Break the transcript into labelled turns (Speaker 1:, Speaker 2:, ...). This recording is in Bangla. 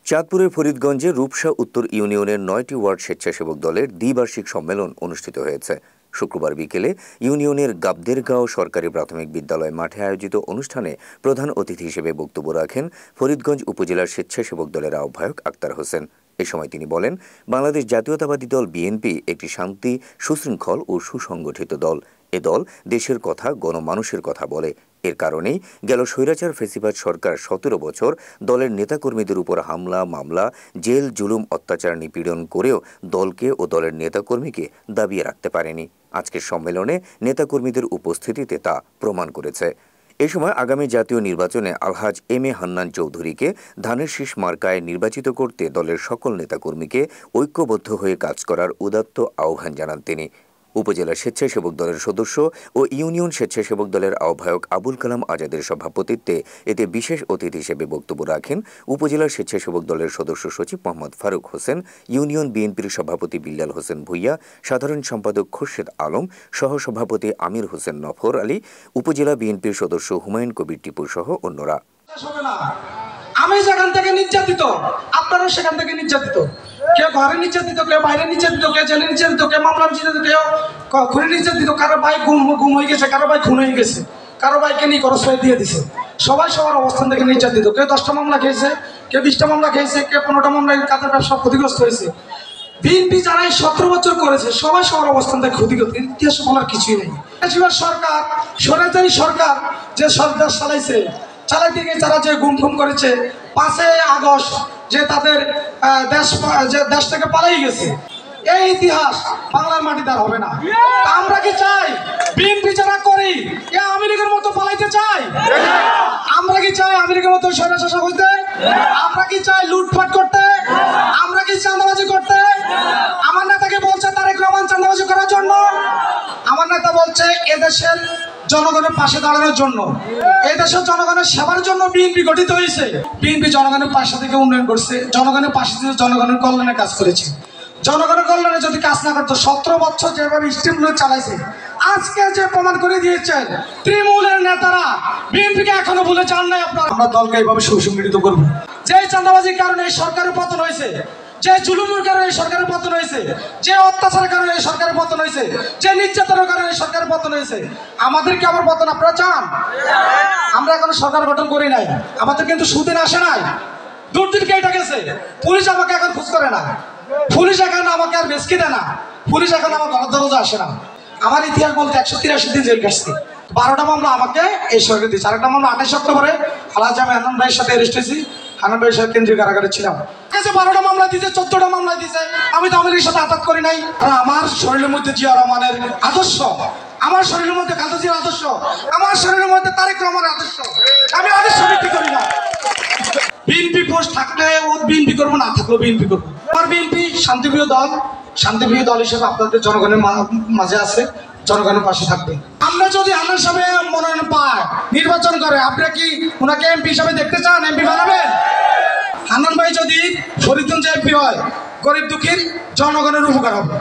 Speaker 1: চাঁদপুরের ফরিদগঞ্জে রূপসা উত্তর ইউনিয়নের ৯টি ওয়ার্ড স্বেচ্ছাসেবক দলের দ্বিবার্ষিক সম্মেলন অনুষ্ঠিত হয়েছে। শুক্রবার বিকেলে ইউনিয়নের গাবদেরগাঁও সরকারি প্রাথমিক বিদ্যালয় মাঠে আয়োজিত অনুষ্ঠানে প্রধান অতিথি হিসেবে বক্তব্য রাখেন ফরিদগঞ্জ উপজেলার স্বেচ্ছাসেবক দলের আহ্বায়ক আক্তার হোসেন। এ সময় তিনি বলেন, বাংলাদেশ জাতীয়তাবাদী দল বিএনপি একটি শান্তি, সুশৃঙ্খল ও সুসংগঠিত দল। এ দল দেশের কথা, গণমানুষের কথা বলে। এর কারণেই গেল স্বৈরাচার ফ্যাসিবাদ সরকার ১৭ বছর দলের নেতাকর্মীদের উপর হামলা, মামলা, জেল, জুলুম, অত্যাচার, নিপীড়ন করেও দলকে ও দলের নেতাকর্মীকে দাবিয়ে রাখতে পারেনি। আজকের সম্মেলনে নেতাকর্মীদের উপস্থিতিতে তা প্রমাণ করেছে। এ সময় আগামী জাতীয় নির্বাচনে আলহাজ এম এ হান্নান চৌধুরীকে ধানের শীষ মার্কায় নির্বাচিত করতে দলের সকল নেতাকর্মীকে ঐক্যবদ্ধ হয়ে কাজ করার উদাত্ত আহ্বান জানান তিনি। উপজেলা স্বেচ্ছাসেবক দলের সদস্য ও ইউনিয়ন স্বেচ্ছাসেবক দলের আহ্বায়ক আবুল কালাম আজাদের সভাপতিত্বে এতে বিশেষ অতিথি হিসেবে বক্তব্য রাখেন উপজেলা স্বেচ্ছাসেবক দলের সদস্য সচিব মোহাম্মদ ফারুক হোসেন, ইউনিয়ন বিএনপির সভাপতি বিল্লাল হোসেন ভুইয়া, সাধারণ সম্পাদক খোরশেদ আলম, সহসভাপতি আমির হোসেন নফর আলী, উপজেলা বিএনপির সদস্য হুমায়ুন কবির টিপু সহ অন্যরা।
Speaker 2: আমি যেখান থেকে নির্যাতিত, আপনারাও সেখান থেকে নির্যাতিত। কেউ ঘরে নির্যাতিত, কেউ বাইরে নির্যাতিত, কেউ জেলে নির্যাতিত, কেউ মামলা নির্যাতিত, কেউ খুনে নির্যাতিত, কারো ভাই গুম হয়ে গেছে, কারো ভাই খুন হয়ে গেছে, কারো ভাইকে নিয়ে খরচ হয়ে দিয়ে দিছে। সবাই সবার অবস্থান থেকে নির্যাতিত। কেউ 10টা মামলা খেয়েছে, কেউ 20টা মামলা খেয়েছে, কেউ 15টা মামলায় কাজের ব্যবসা ক্ষতিগ্রস্ত হয়েছে। বিএনপি যারা 17 বছর করেছে সবাই সবার অবস্থান থেকে ক্ষতিগ্রস্ত। ইতিহাস বলার কিছুই নেই। সরকার, স্বৈরাচারী সরকার যে সরকার চালাইতে গিয়ে তারা যে গুম করেছে, 5 আগস্ট যে তাদের দেশ থেকে পালাই গেছে, এই ইতিহাস বাংলার মাটিতে আর হবে না। আমরা কি চাই বিএনপি যারা করি আমেরিকার মতো পালাইতে চাই? আমরা কি চাই আমেরিকার মতো স্বৈরশাসক হইতে? আমরা কি চাই লুটপাট করতে? আমরা কি চাঁদাবাজি করতে? আমার নেতাকে বলছে তারেক রহমান চাঁদাবাজি করার জন্য। আমার নেতা বলছে এদেশের জনগণের পাশে দাঁড়ানোর জন্য, এই দেশের জনগণের সেবার জন্য বিএনপি গঠিত হয়েছে। বিএনপি জনগণের পাশে থেকে উন্নয়ন করছে, জনগণের পাশে থেকে জনগণের কল্যাণে কাজ করেছে। জনগণের কল্যাণে যদি কাজ না করতো, 17 বছর যেভাবে স্টিমগুলো চালাইছে, আজকে যে প্রমাণ করে দিয়েছেন তৃণমূলের নেতারা বিএনপিকে এখনো ভুলে যান নাই। আমরা দলকে এইভাবে সুসংগঠিত করবো। যে চাঁদাবাজির কারণে এই সরকারের পতন হয়েছে, যে জুলুমের কারণে এই সরকারের পতন হয়েছে, যে অত্যাচারের কারণে এই সরকারের পতন হয়েছে, যে নির্যাতনের কারণে এই সরকারের পতন হয়েছে, আমাদের কি আবার পতন আপনারা চান? আমরা এখনো সরকার গঠন করি নাই, আমাদের কিন্তু সুদিন আসে নাই, দুর্দিন কেটে গেছে। পুলিশ আমাকে এখন খোঁজ করে না, পুলিশ এখন আমাকে আর বেশকি দেয় না, পুলিশ এখন আমার ঘর দরজা আসে না। আমার ইতিহাস বলতে 183 দিন জেল কাটছি। 12টা মামলা আমাকে এই সরকার দিয়েছে। আরেকটা মামলা 28 অক্টোবরে আলহাজ হান্নান ভাইয়ের সাথে অ্যারেস্ট হয়েছি। হান্নান ভাইয়ের সাথে কেন্দ্রীয় কারাগারে ছিলাম। 12টা মামলা দিয়েছে, 14টা মামলা দিয়েছে। আমি তো আমেরিকার সাথে আঘাত করি নাই। আমার শরীরের মধ্যে জিয়া রহমানের আদর্শ, আমার শরীরের মধ্যে খালেদা জিয়ার আদর্শ, আমার শরীরের মধ্যে তারেক রহমানের আদর্শ। আমি আদর্শ ভিত্তি করি না। বিএনপি পোস্ট থাকলে ও বিএনপি করবো, না থাকলেও বিএনপি করবো। আমার বিএনপি শান্তিপ্রিয় দল, শান্তিপ্রিয় দল হিসেবে আপনাদের জনগণের মাঝে আছে, জনগণের পাশে থাকবে। আমরা যদি হান্নান সাহেব মনোনয়ন পায়, নির্বাচন করে, আপনারা কি ওনাকে এমপি হিসাবে দেখতে চান? এমপি বানাবেন? হান্নান ভাই যদি ফরিদগঞ্জে এমপি হয়, গরিব দুঃখীর জনগণের উপকার হবে।